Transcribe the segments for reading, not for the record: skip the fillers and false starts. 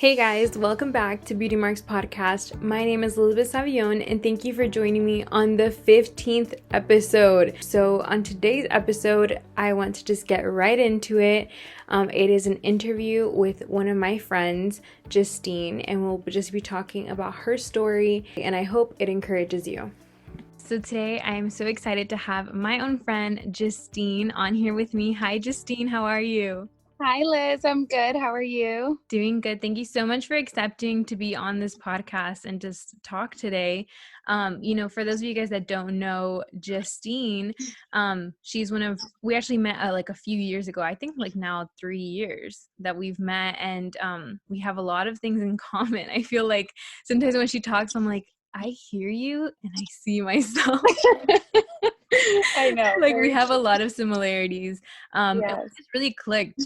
Hey guys, welcome back to Beauty Marks Podcast. My name is Elizabeth Savion and thank you for joining me on the 15th episode. So on today's episode, I want to just get right into it. It is an interview with one of my friends, Justine, and we'll just be talking about her story, and I hope it encourages you. So today I am so excited to have my own friend, Justine, on here with me. Hi Justine, how are you? Hi, Liz. I'm good. How are you? Doing good. Thank you so much for accepting to be on this podcast and just talk today. For those of you guys that don't know Justine, she's we actually met like a few years ago. I think like now 3 years that we've met, and we have a lot of things in common. I feel like sometimes when she talks, I'm like, I hear you and I see myself. I know. Like we have a lot of similarities. And we Yes. just really clicked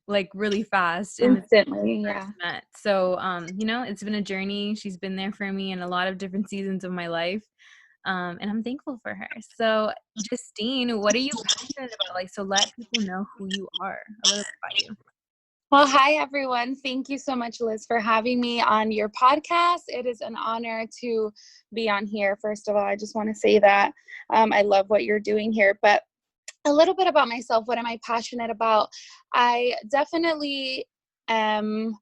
like really fast Instantly, yeah. met. So, it's been a journey. She's been there for me in a lot of different seasons of my life. And I'm thankful for her. So, Justine, what are you passionate about? Like, so let people know who you are, a little bit about you. Well, hi, everyone. Thank you so much, Liz, for having me on your podcast. It is an honor to be on here. First of all, I just want to say that I love what you're doing here. But a little bit about myself. What am I passionate about? I definitely am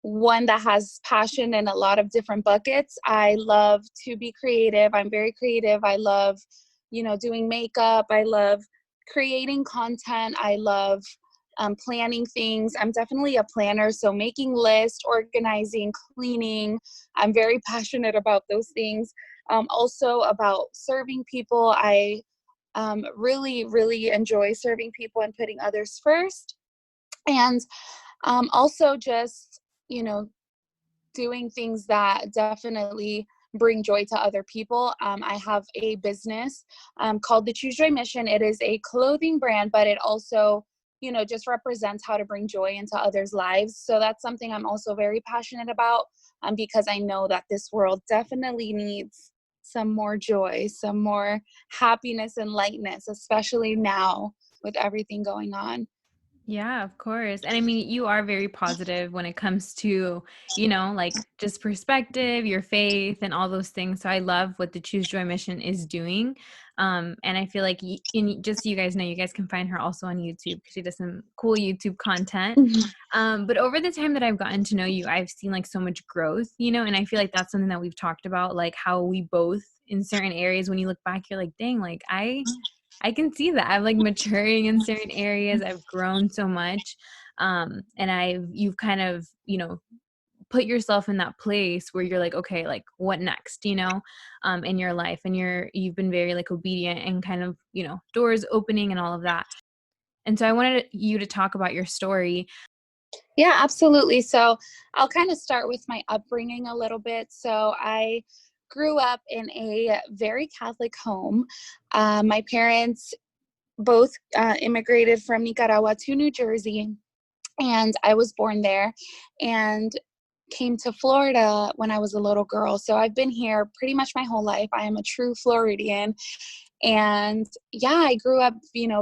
one that has passion in a lot of different buckets. I love to be creative. I'm very creative. I love, doing makeup. I love creating content. I love planning things. I'm definitely a planner. So making lists, organizing, cleaning. I'm very passionate about those things. Also about serving people. I really, really enjoy serving people and putting others first. And also just, doing things that definitely bring joy to other people. I have a business called the Choose Joy Mission. It is a clothing brand, but it also, just represents how to bring joy into others' lives. So that's something I'm also very passionate about because I know that this world definitely needs some more joy, some more happiness and lightness, especially now with everything going on. Yeah, of course. And I mean, you are very positive when it comes to, like just perspective, your faith, and all those things. So I love what the Choose Joy Mission is doing. And I feel like, just so you guys know, you guys can find her also on YouTube because she does some cool YouTube content. But over the time that I've gotten to know you, I've seen like so much growth, and I feel like that's something that we've talked about, like how we both in certain areas, when you look back, you're like, dang, like I can see that I'm like maturing in certain areas. I've grown so much. And you've kind of, put yourself in that place where you're like, okay, like what next, in your life. And you've been very like obedient and kind of, doors opening and all of that. And so I wanted you to talk about your story. Yeah, absolutely. So I'll kind of start with my upbringing a little bit. So I grew up in a very Catholic home. My parents both immigrated from Nicaragua to New Jersey, and I was born there and came to Florida when I was a little girl. So I've been here pretty much my whole life. I am a true Floridian. And yeah, I grew up,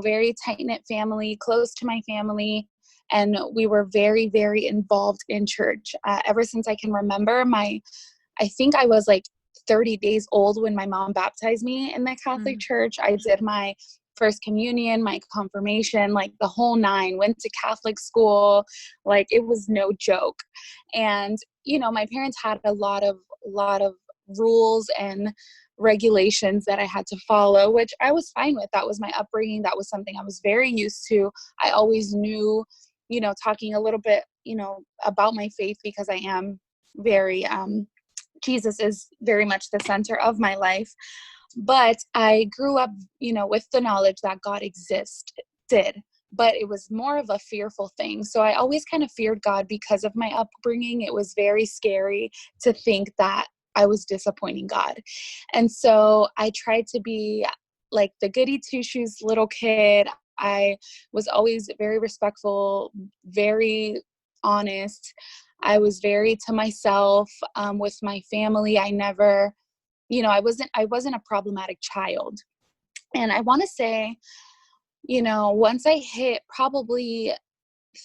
very tight-knit family, close to my family. And we were very, very involved in church. Ever since I can remember, I think I was like 30 days old when my mom baptized me in the Catholic Church. I did my first communion, my confirmation, like the whole nine, went to Catholic school. Like it was no joke. And, my parents had a lot of rules and regulations that I had to follow, which I was fine with. That was my upbringing. That was something I was very used to. I always knew, talking a little bit, about my faith, because I am very, Jesus is very much the center of my life. But I grew up, with the knowledge that God existed, but it was more of a fearful thing. So I always kind of feared God because of my upbringing. It was very scary to think that I was disappointing God. And so I tried to be like the goody two-shoes little kid. I was always very respectful, very honest. I was very to myself with my family. I never, I wasn't a problematic child. And I want to say, once I hit probably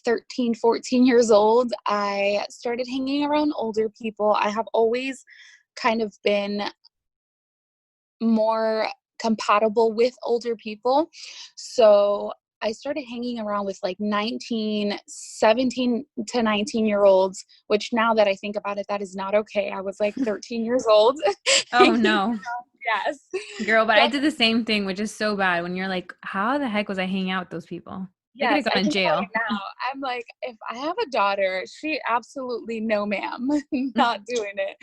13, 14 years old, I started hanging around older people. I have always kind of been more compatible with older people. So I started hanging around with like 17 to 19-year olds, which now that I think about it, that is not okay. I was like 13 years old. Oh no. Yes. Girl, but I So did the same thing, which is so bad when you're like, how the heck was I hanging out with those people? They could yes, have I gone to think about it jail. now. I'm like, if I have a daughter, she absolutely no, ma'am, not doing it.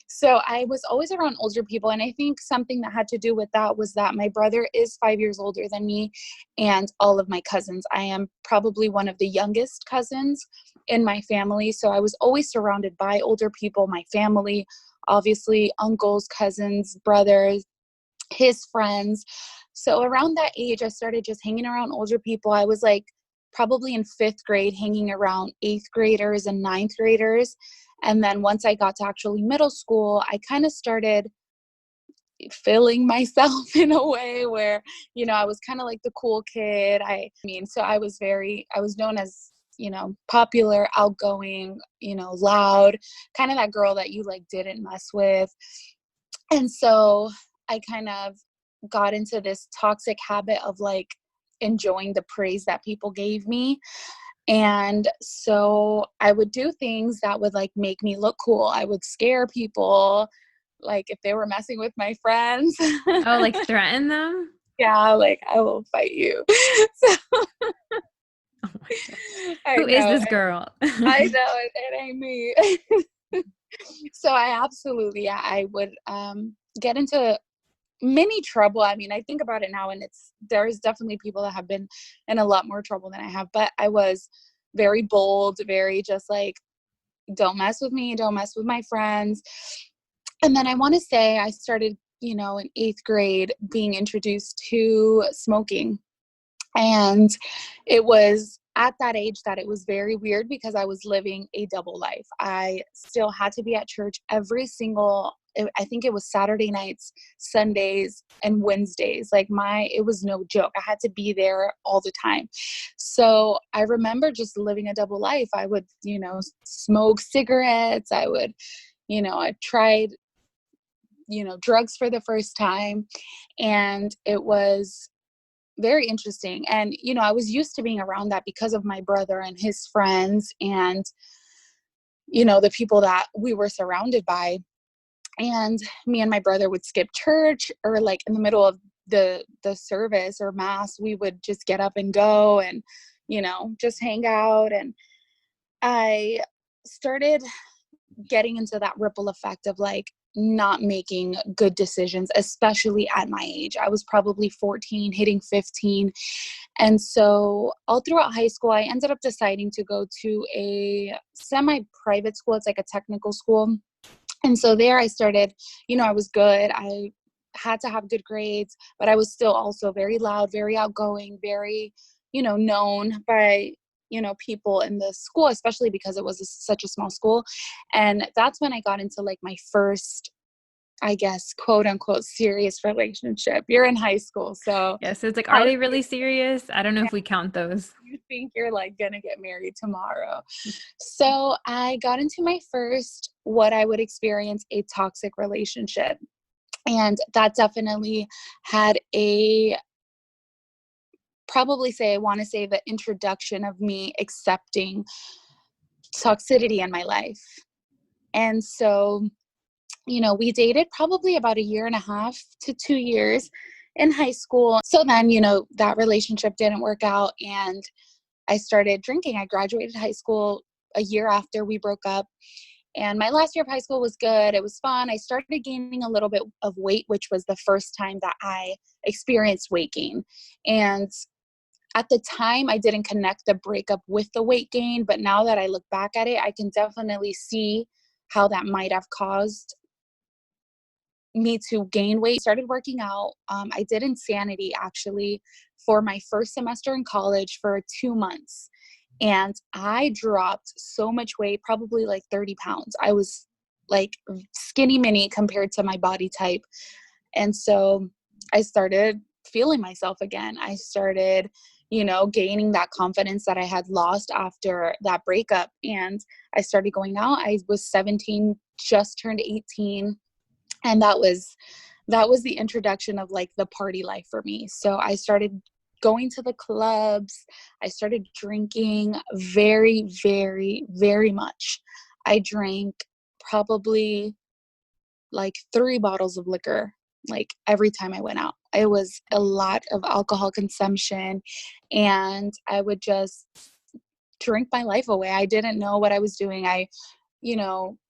So I was always around older people. And I think something that had to do with that was that my brother is 5 years older than me and all of my cousins. I am probably one of the youngest cousins in my family. So I was always surrounded by older people, my family, obviously uncles, cousins, brothers, his friends. So around that age, I started just hanging around older people. I was like probably in fifth grade, hanging around eighth graders and ninth graders. And then once I got to actually middle school, I kind of started feeling myself in a way where, I was kind of like the cool kid. So I was known as, popular, outgoing, loud, kind of that girl that you like didn't mess with. And so I kind of got into this toxic habit of like enjoying the praise that people gave me. And so I would do things that would like make me look cool. I would scare people, like if they were messing with my friends. Oh, like threaten them? Yeah, like I will fight you. So Oh my God. I Who is know, this girl? I know it ain't me. So I absolutely, yeah, I would get into many trouble. I mean, I think about it now and there's definitely people that have been in a lot more trouble than I have, but I was very bold, very just like, don't mess with me, don't mess with my friends. And then I want to say I started, in eighth grade being introduced to smoking. And it was at that age that it was very weird because I was living a double life. I still had to be at church every single, I think it was Saturday nights, Sundays, and Wednesdays. It was no joke. I had to be there all the time. So I remember just living a double life. I would, smoke cigarettes. I tried, drugs for the first time. And it was very interesting. And, I was used to being around that because of my brother and his friends and, the people that we were surrounded by. And me and my brother would skip church, or like in the middle of the service or mass, we would just get up and go and, just hang out. And I started getting into that ripple effect of like not making good decisions, especially at my age. I was probably 14, hitting 15. And so all throughout high school, I ended up deciding to go to a semi-private school. It's like a technical school. And so there I started, I was good. I had to have good grades, but I was still also very loud, very outgoing, very, known by, people in the school, especially because it was such a small school. And that's when I got into like my first, I guess, quote unquote, serious relationship. You're in high school. So Yeah, so it's like, are high they school, really serious? I don't know if we count those. you think you're like going to get married tomorrow. So I got into my first, what I would experience, a toxic relationship. And that definitely had I want to say the introduction of me accepting toxicity in my life. And so, we dated probably about a year and a half to 2 years in high school. So then, that relationship didn't work out and I started drinking. I graduated high school a year after we broke up. And my last year of high school was good. It was fun. I started gaining a little bit of weight, which was the first time that I experienced weight gain. And at the time, I didn't connect the breakup with the weight gain. But now that I look back at it, I can definitely see how that might have caused me to gain weight. Started working out. I did Insanity actually for my first semester in college for 2 months. And I dropped so much weight, probably like 30 pounds. I was like skinny mini compared to my body type. And so I started feeling myself again. I started, gaining that confidence that I had lost after that breakup. And I started going out. I was 17, just turned 18. And that was the introduction of like the party life for me. So I started going to the clubs. I started drinking very, very, very much. I drank probably like 3 bottles of liquor, like every time I went out. It was a lot of alcohol consumption, and I would just drink my life away. I didn't know what I was doing. I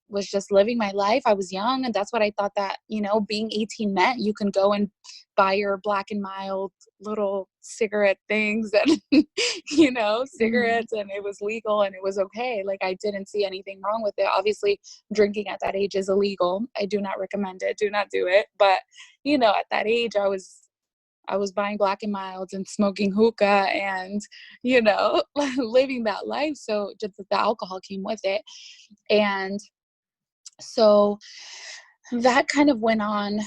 was just living my life. I was young, and that's what I thought that, being 18 meant. You can go and buy your Black and Mild little cigarette things and, Mhm. cigarettes, and it was legal and it was okay. Like, I didn't see anything wrong with it. Obviously, drinking at that age is illegal. I do not recommend it. Do not do it. But, at that age, I was buying Black and Milds and smoking hookah and, living that life. So just the alcohol came with it. And so that kind of went on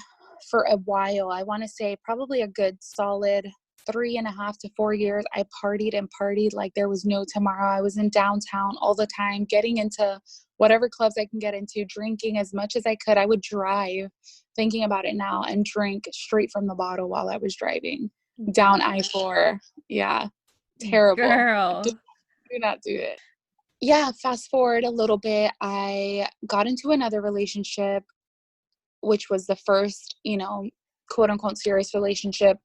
for a while. I want to say probably a good solid 3.5 to 4 years. I partied and partied like there was no tomorrow. I was in downtown all the time, getting into whatever clubs I can get into, drinking as much as I could. I would drive, thinking about it now, and drink straight from the bottle while I was driving down Gosh. I-4. Yeah, terrible. Do, Girl. do not do it. Yeah, fast forward a little bit, I got into another relationship, which was the first, quote unquote serious relationship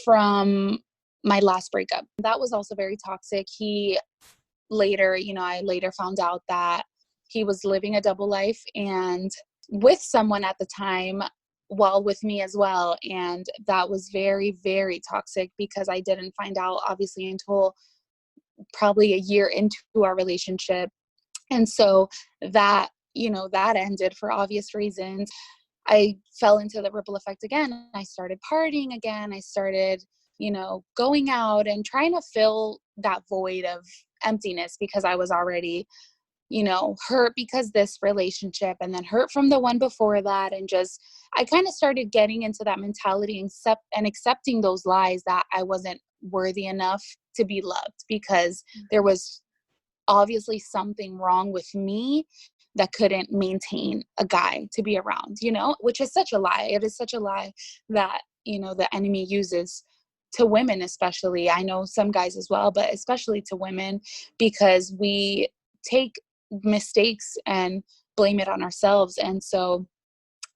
from my last breakup. That was also very toxic. He later, I later found out that he was living a double life and with someone at the time, while with me as well. And that was very, very toxic because I didn't find out obviously until probably a year into our relationship. And so that, that ended for obvious reasons. I fell into the ripple effect again. I started partying again. I started, going out and trying to fill that void of emptiness because I was already, hurt because this relationship, and then hurt from the one before that. And just, I kind of started getting into that mentality and accepting those lies that I wasn't worthy enough to be loved because there was obviously something wrong with me that couldn't maintain a guy to be around, which is such a lie. It is such a lie that, the enemy uses to women, especially. I know some guys as well, but especially to women, because we take mistakes and blame it on ourselves. And so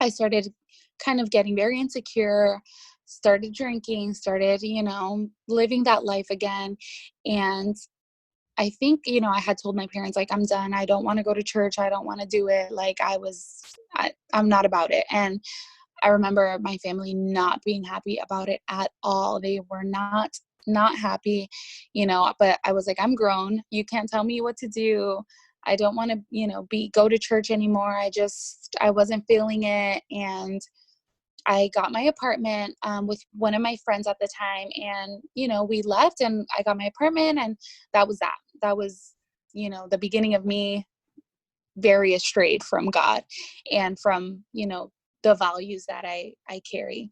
I started kind of getting very insecure, started drinking, started, living that life again. And I think, I had told my parents, like, I'm done. I don't want to go to church. I don't want to do it. Like, I'm not about it. And I remember my family not being happy about it at all. They were not happy, but I was like, I'm grown. You can't tell me what to do. I don't want to, go to church anymore. I wasn't feeling it. And I got my apartment with one of my friends at the time, and, we left and I got my apartment, and that was that. That was, the beginning of me very estrayed from God and from, the values that I carry.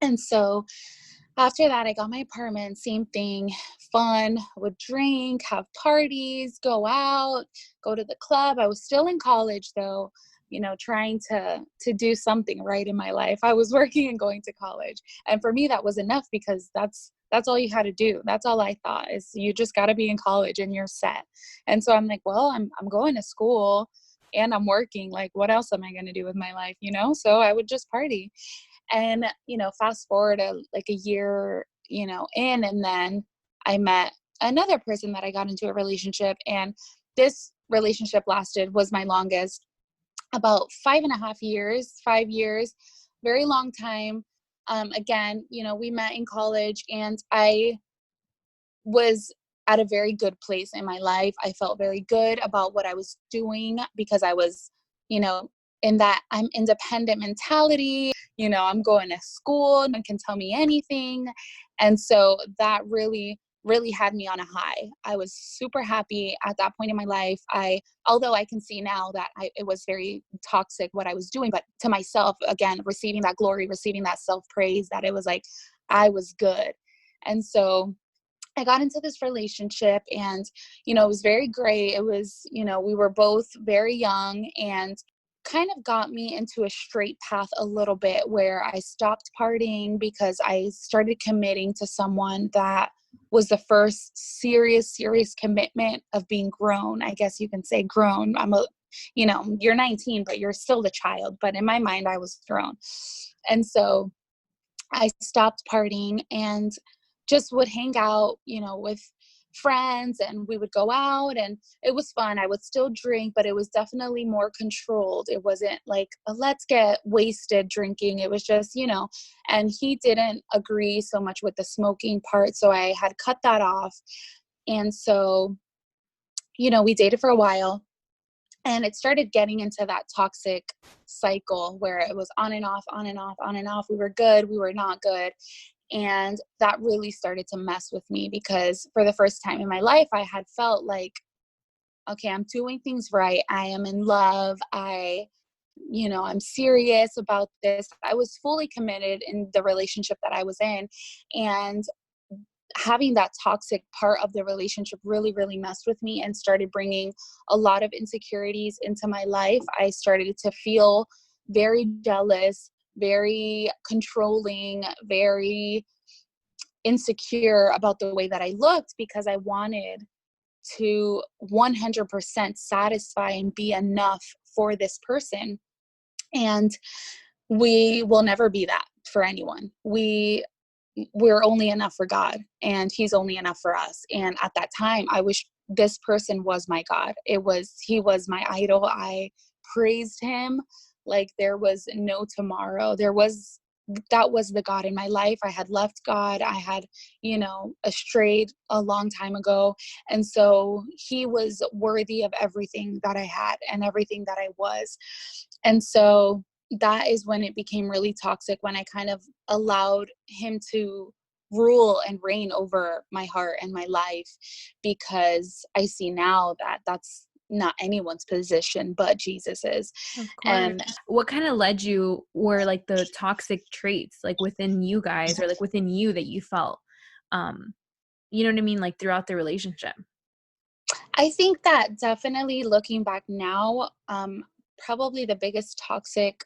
And so after that, I got my apartment, same thing, fun, would drink, have parties, go out, go to the club. I was still in college though, trying to do something right in my life. I was working and going to college. And for me, that was enough because that's all you had to do. That's all I thought is you just got to be in college and you're set. And so I'm like, well, I'm going to school and I'm working. Like, what else am I going to do with my life? So I would just party. And, fast forward like a year, in, and then I met another person that I got into a relationship. And this relationship was my longest, about 5.5 years, 5 years, very long time. Again, we met in college, and I was at a very good place in my life. I felt very good about what I was doing because I was, in that I'm independent mentality. I'm going to school, no one can tell me anything. And so that really, really had me on a high. I was super happy at that point in my life. Although I can see now that it was very toxic what I was doing, but to myself, again, receiving that glory, receiving that self-praise, that it was like, I was good. And so I got into this relationship, and, it was very great. It was, we were both very young, and kind of got me into a straight path a little bit, where I stopped partying because I started committing to someone that was the first serious commitment of being grown. I guess you can say grown. You're 19, but you're still the child. But in my mind, I was grown. And so I stopped partying and just would hang out, with friends, and we would go out, and it was fun. I would still drink, but it was definitely more controlled. It wasn't like a let's get wasted drinking. It was just, and he didn't agree so much with the smoking part. So I had cut that off. And so, we dated for a while, and it started getting into that toxic cycle where it was on and off, on and off, on and off. We were good, we were not good. And that really started to mess with me, because for the first time in my life, I had felt like, okay, I'm doing things right. I am in love. I'm serious about this. I was fully committed in the relationship that I was in. And having that toxic part of the relationship really, really messed with me and started bringing a lot of insecurities into my life. I started to feel very jealous, very controlling, very insecure about the way that I looked, because I wanted to 100% satisfy and be enough for this person. And we will never be that for anyone. We're only enough for God, and he's only enough for us. And at that time, I wish this person was my God. He was my idol. I praised him like there was no tomorrow. That was the God in my life. I had left God. I had, strayed a long time ago. And so he was worthy of everything that I had and everything that I was. And so that is when it became really toxic, when I kind of allowed him to rule and reign over my heart and my life, because I see now that that's not anyone's position but Jesus's. Of course. And What kind of led you were like the toxic traits like within you guys or like within you that you felt, um, you know what I mean? Like throughout the relationship. I think that definitely looking back now, probably the biggest toxic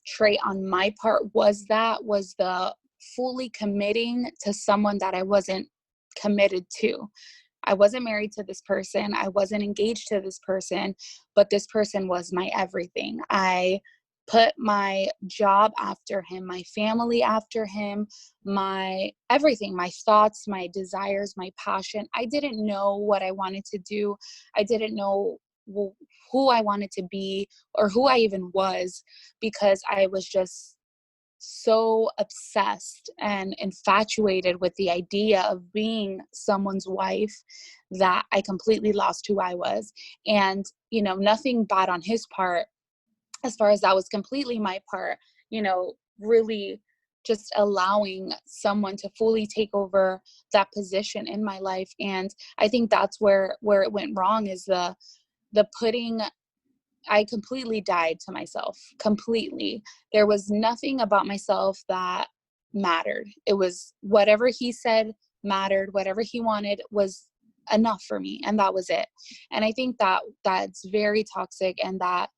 trait on my part was the fully committing to someone that I wasn't committed to. I wasn't married to this person. I wasn't engaged to this person, but this person was my everything. I put my job after him, my family after him, my everything, my thoughts, my desires, my passion. I didn't know what I wanted to do. I didn't know who I wanted to be or who I even was, because I was just so obsessed and infatuated with the idea of being someone's wife that I completely lost who I was. And, nothing bad on his part, as far as that was completely my part, really just allowing someone to fully take over that position in my life. And I think that's where it went wrong, is the putting I completely died to myself, completely. There was nothing about myself that mattered. It was whatever he said mattered, whatever he wanted was enough for me, and that was it. And I think that that's very toxic, and that,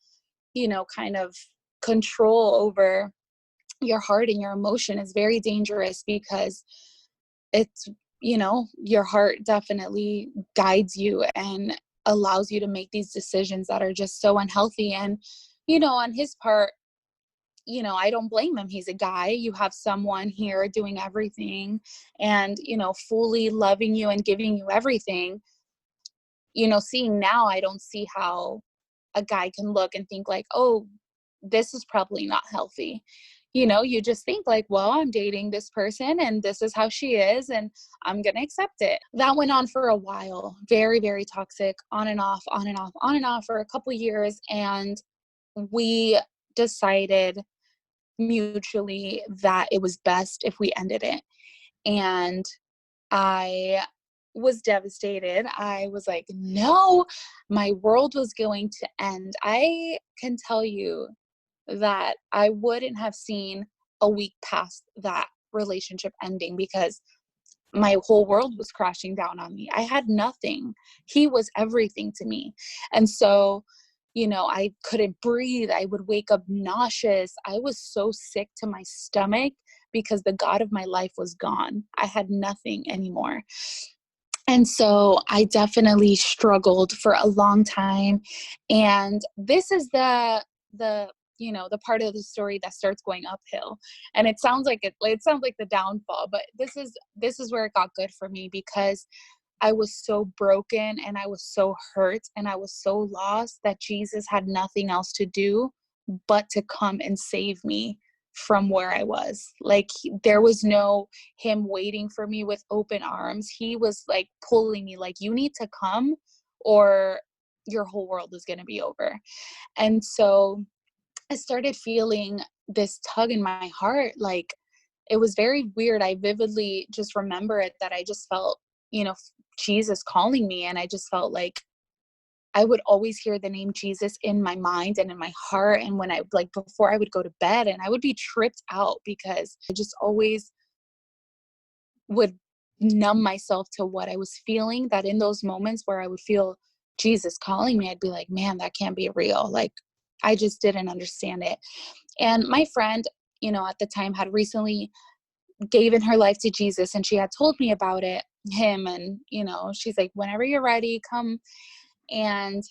kind of control over your heart and your emotion is very dangerous, because it's, your heart definitely guides you and allows you to make these decisions that are just so unhealthy. And, on his part, I don't blame him. He's a guy. You have someone here doing everything and, fully loving you and giving you everything. Seeing now, I don't see how a guy can look and think like, oh, this is probably not healthy. You just think like, well, I'm dating this person and this is how she is and I'm going to accept it. That went on for a while, very, very toxic, on and off, on and off, on and off for a couple years. And we decided mutually that it was best if we ended it. And I was devastated. I was like, no, my world was going to end. I can tell you that I wouldn't have seen a week past that relationship ending, because my whole world was crashing down on me. I had nothing. He was everything to me. And so, I couldn't breathe. I would wake up nauseous. I was so sick to my stomach because the God of my life was gone. I had nothing anymore. And so I definitely struggled for a long time. And this is the part of the story that starts going uphill. And it sounds like it sounds like the downfall, but this is where it got good for me, because I was so broken and I was so hurt and I was so lost that Jesus had nothing else to do but to come and save me from where I was. Like, there was no him waiting for me with open arms. He was like pulling me, like, you need to come or your whole world is going to be over. And so I started feeling this tug in my heart. Like, it was very weird. I vividly just remember it, that I just felt, Jesus calling me. And I just felt like I would always hear the name Jesus in my mind and in my heart. And when before I would go to bed, and I would be tripped out because I just always would numb myself to what I was feeling, that in those moments where I would feel Jesus calling me, I'd be like, man, that can't be real. Like, I just didn't understand it. And my friend, at the time had recently given her life to Jesus, and she had told me about him. And, she's like, whenever you're ready, come. And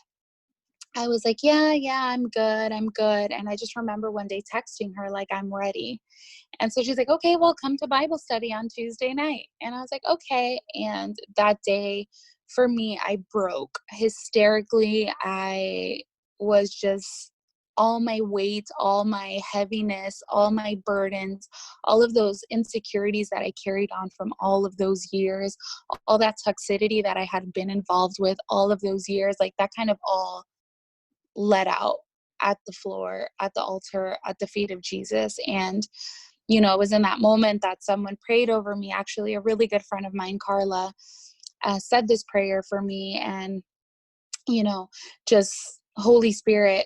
I was like, yeah, I'm good. I'm good. And I just remember one day texting her, like, I'm ready. And so she's like, okay, well, come to Bible study on Tuesday night. And I was like, okay. And that day for me, I broke hysterically. I was just, all my weight, all my heaviness, all my burdens, all of those insecurities that I carried on from all of those years, all that toxicity that I had been involved with all of those years, like, that kind of all let out at the floor, at the altar, at the feet of Jesus. And, it was in that moment that someone prayed over me. Actually, a really good friend of mine, Carla, said this prayer for me. And, just Holy Spirit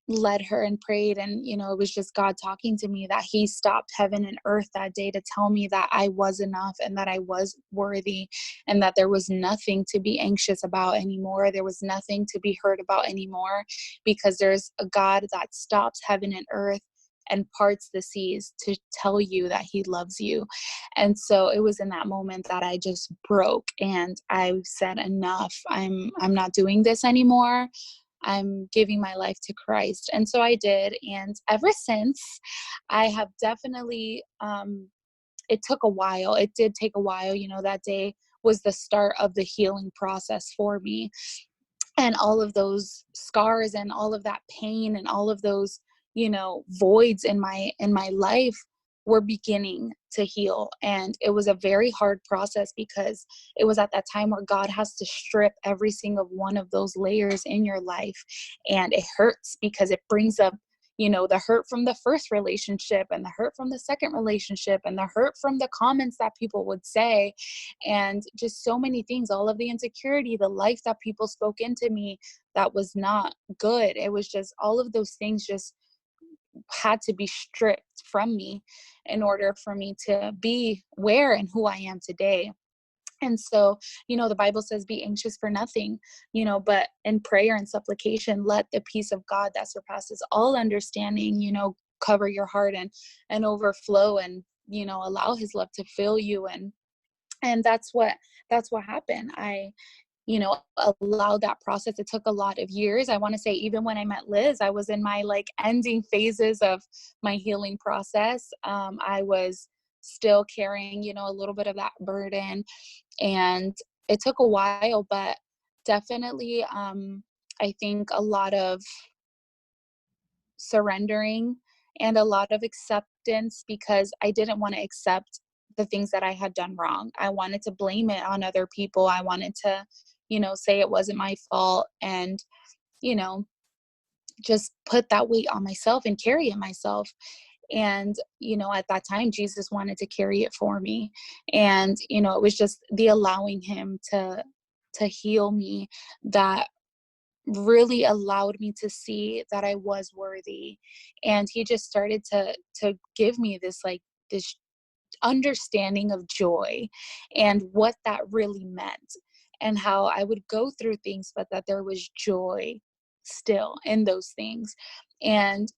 led her and prayed. And, it was just God talking to me, that he stopped heaven and earth that day to tell me that I was enough and that I was worthy, and that there was nothing to be anxious about anymore. There was nothing to be hurt about anymore, because there's a God that stops heaven and earth and parts the seas to tell you that he loves you. And so it was in that moment that I just broke, and I said, enough. I'm not doing this anymore. I'm giving my life to Christ. And so I did. And ever since, I have definitely, it took a while. It did take a while. That day was the start of the healing process for me. And all of those scars and all of that pain and all of those, voids in my life were beginning to heal. And it was a very hard process, because it was at that time where God has to strip every single one of those layers in your life. And it hurts, because it brings up, the hurt from the first relationship, and the hurt from the second relationship, and the hurt from the comments that people would say, and just so many things, all of the insecurity, the life that people spoke into me that was not good. It was just, all of those things just had to be stripped from me in order for me to be where and who I am today. And so, the Bible says, be anxious for nothing, but in prayer and supplication, let the peace of God that surpasses all understanding, cover your heart and overflow, and, allow his love to fill you. And that's what happened. I, allowed that process. It took a lot of years. I want to say, even when I met Liz, I was in my ending phases of my healing process. I was still carrying, a little bit of that burden, and it took a while, but definitely, I think a lot of surrendering and a lot of acceptance, because I didn't want to accept the things that I had done wrong. I wanted to blame it on other people. I wanted to, say it wasn't my fault, and, you know, just put that weight on myself and carry it myself. And, at that time, Jesus wanted to carry it for me. And, it was just the allowing him to heal me that really allowed me to see that I was worthy. And he just started to give me this understanding of joy and what that really meant, and how I would go through things, but that there was joy still in those things. And,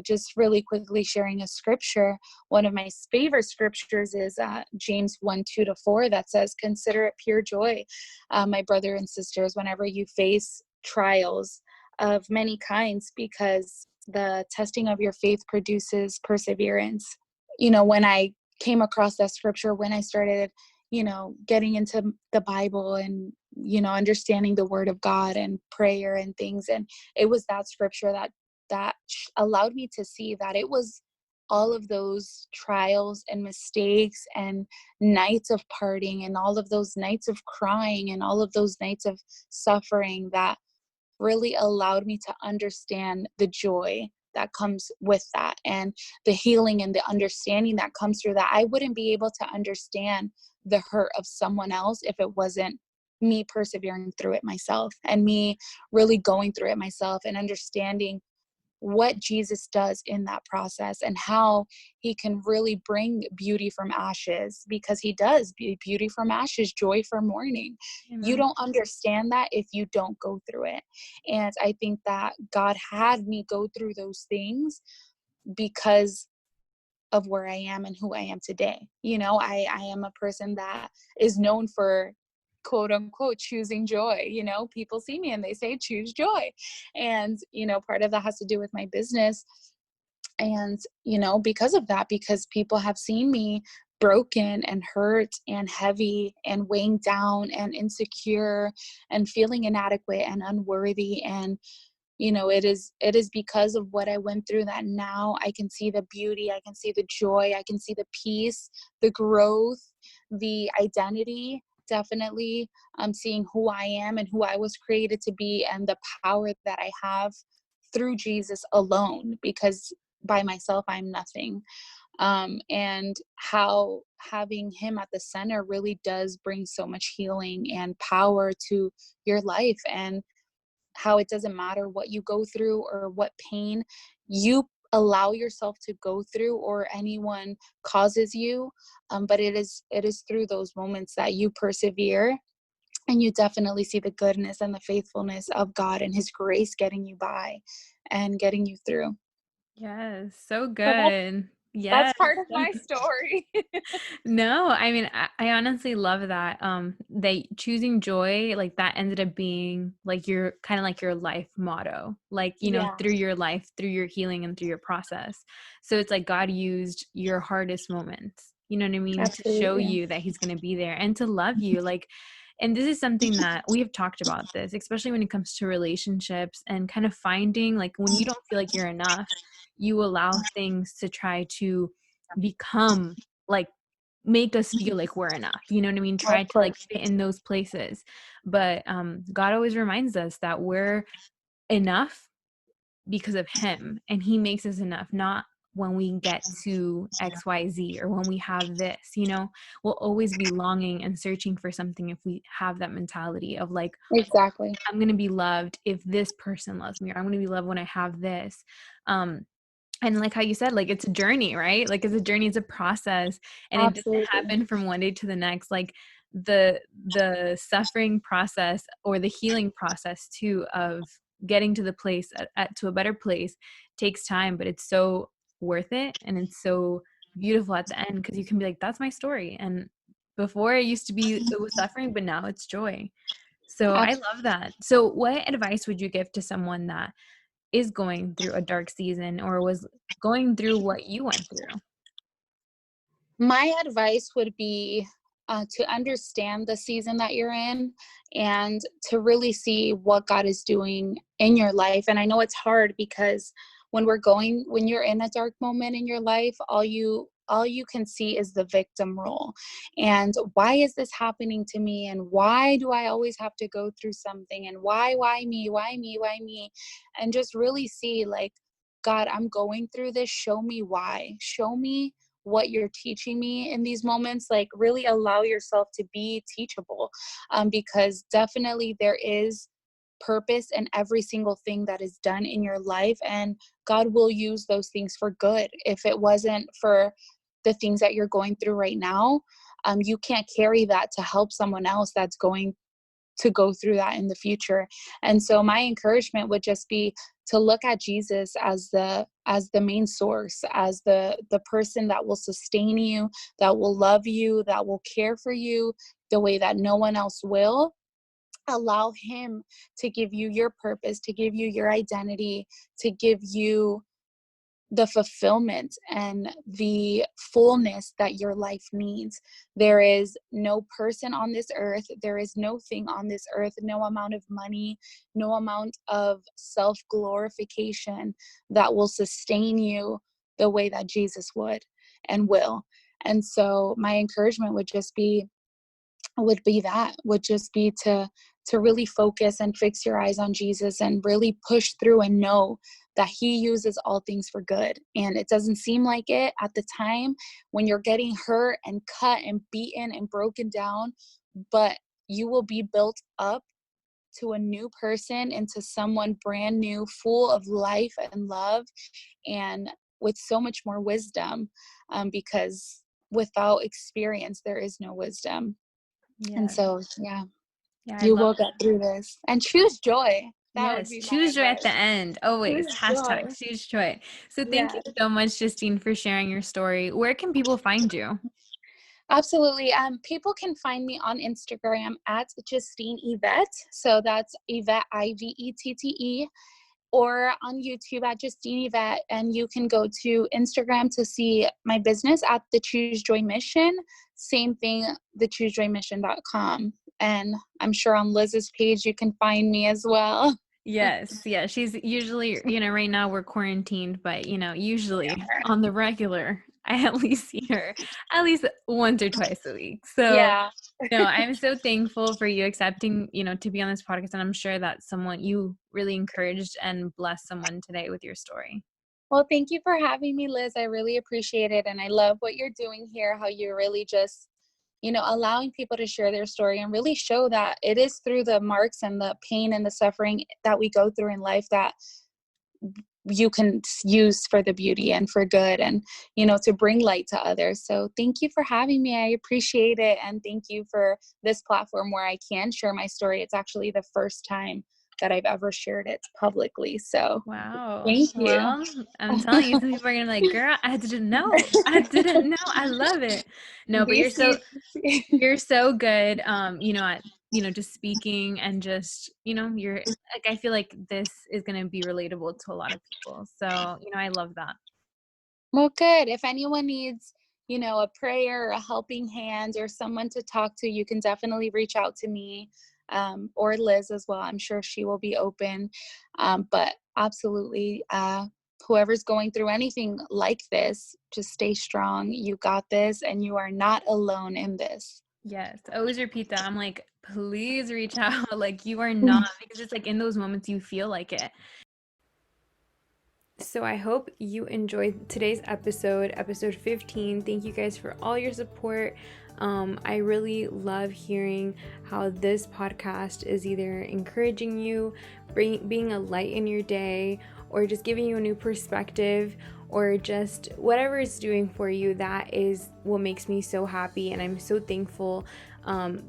just really quickly sharing a scripture, one of my favorite scriptures is James 1:2-4, that says, "Consider it pure joy, my brother and sisters, whenever you face trials of many kinds, because the testing of your faith produces perseverance." When I came across that scripture, when I started, getting into the Bible and, understanding the word of God and prayer and things. And it was that scripture that allowed me to see that it was all of those trials and mistakes and nights of parting and all of those nights of crying and all of those nights of suffering that really allowed me to understand the joy that comes with that, and the healing and the understanding that comes through that. I wouldn't be able to understand the hurt of someone else if it wasn't me persevering through it myself, and me really going through it myself and understanding what Jesus does in that process, and how he can really bring beauty from ashes, because he does beauty from ashes, joy from mourning. You Amen. don't understand that if you don't go through it. And I think that God had me go through those things because of where I am and who I am today. I am a person that is known for, quote unquote, choosing joy. People see me and they say, choose joy. And, part of that has to do with my business. And, because of that, because people have seen me broken and hurt and heavy and weighing down and insecure and feeling inadequate and unworthy. And it is because of what I went through that now I can see the beauty, I can see the joy, I can see the peace, the growth, the identity. Definitely seeing who I am and who I was created to be, and the power that I have through Jesus alone, because by myself I'm nothing. And how having him at the center really does bring so much healing and power to your life, and how it doesn't matter what you go through or what pain you allow yourself to go through or anyone causes you. But it is through those moments that you persevere, and you definitely see the goodness and the faithfulness of God and his grace getting you by and getting you through. Yes, so So good. that's Yes. part of my story. No, I mean, I honestly love that. That choosing joy, like that ended up being like your kind of like your life motto, like, Yeah, through your life, through your healing and through your process. So it's like God used your hardest moments, you know what I mean, to show absolutely. you that he's going to be there and to love you. Like, and this is something that we have talked about this, especially when it comes to relationships and kind of finding like when you don't feel like you're enough, you allow things to try to become like make us feel like we're enough, you know what I mean, try Of to like course. fit in those places. But God always reminds us that we're enough because of him, and he makes us enough, not when we get to XYZ or when we have this, we'll always be longing and searching for something if we have that mentality of like, Exactly. I'm going to be loved if this person loves me, or I'm going to be loved when I have this. um and like how you said, like it's a journey, right? Like it's a journey, it's a process, and it doesn't Absolutely. happen from one day to the next. Like the suffering process or the healing process too of getting to the place to a better place takes time, but it's so worth it, and it's so beautiful at the end, because you can be like, that's my story, and before it used to be, it was suffering, but now it's joy. So I love that. So what advice would you give to someone that is going through a dark season or was going through what you went through? My advice would be to understand the season that you're in, and to really see what God is doing in your life. And I know it's hard because when you're in a dark moment in your life, all you can see is the victim role. And why is this happening to me? And why do I always have to go through something? And why me? Why me? Why me? And just really see, like, God, I'm going through this. Show me why. Show me what you're teaching me in these moments. Like, really allow yourself to be teachable, because definitely there is purpose in every single thing that is done in your life, and God will use those things for good. If it wasn't for the things that you're going through right now, you can't carry that to help someone else that's going to go through that in the future. And so my encouragement would just be to look at Jesus as the main source, as the person that will sustain you, that will love you, that will care for you the way that no one else will. Allow him to give you your purpose, to give you your identity, to give you the fulfillment and the fullness that your life needs. There is no person on this earth, there is no thing on this earth, no amount of money, no amount of self-glorification that will sustain you the way that Jesus would and will. And so my encouragement would just be to really focus and fix your eyes on Jesus and really push through and know that he uses all things for good. And it doesn't seem like it at the time when you're getting hurt and cut and beaten and broken down, but you will be built up to a new person, into someone brand new, full of life and love, and with so much more wisdom, because without experience, there is no wisdom. And Yeah. so, yeah, Yeah, I you love will get through this and choose joy. That would Yes, be my choose joy at the advice. end. Always. Choose joy. Hashtag choose joy. So thank you Yeah, so much, Justine, for sharing your story. Where can people find you? absolutely. People can find me on Instagram at Justine Yvette. So that's Yvette, Ivette, or on YouTube at Justine Yvette. And you can go to Instagram to see my business at the Choose Joy Mission. Same thing, thechoosejoymission.com. And I'm sure on Liz's page you can find me as well. Yes, yeah. She's usually, right now we're quarantined, but usually on the regular, I at least see her at least once or twice a week. So Yeah. no, I'm so thankful for you accepting, to be on this podcast. And I'm sure that you really encouraged and blessed someone today with your story. Well, thank you for having me, Liz. I really appreciate it. And I love what you're doing here, how you're really just, allowing people to share their story and really show that it is through the marks and the pain and the suffering that we go through in life that you can use for the beauty and for good and, to bring light to others. So thank you for having me. I appreciate it. And thank you for this platform where I can share my story. It's actually the first time that I've ever shared it publicly. So Wow. thank you. Well, I'm telling you, some people are gonna be like, girl, I didn't know. I didn't know. I love it. No, but BC. you're so good, at, just speaking and just, you're like, I feel like this is going to be relatable to a lot of people. So, I love that. Well, good. If anyone needs, a prayer, a helping hand, or someone to talk to, you can definitely reach out to me, or Liz as well. I'm sure she will be open. But absolutely, whoever's going through anything like this, just stay strong. You got this, and you are not alone in this. Yes. I always repeat that. I'm like, please reach out. Like, you are not, because it's like in those moments you feel like it. So I hope you enjoyed today's episode 15. Thank you guys for all your support. I really love hearing how this podcast is either encouraging you, being a light in your day, or just giving you a new perspective, or just whatever it's doing for you. That is what makes me so happy, and I'm so thankful.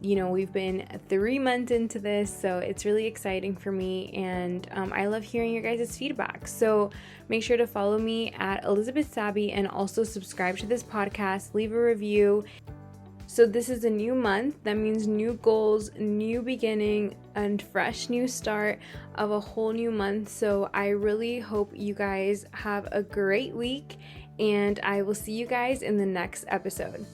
We've been 3 months into this, so it's really exciting for me, and I love hearing your guys' feedback. So make sure to follow me at Elizabeth Sabby and also subscribe to this podcast, leave a review. So this is a new month. That means new goals, new beginning, and fresh new start of a whole new month. So I really hope you guys have a great week, and I will see you guys in the next episode.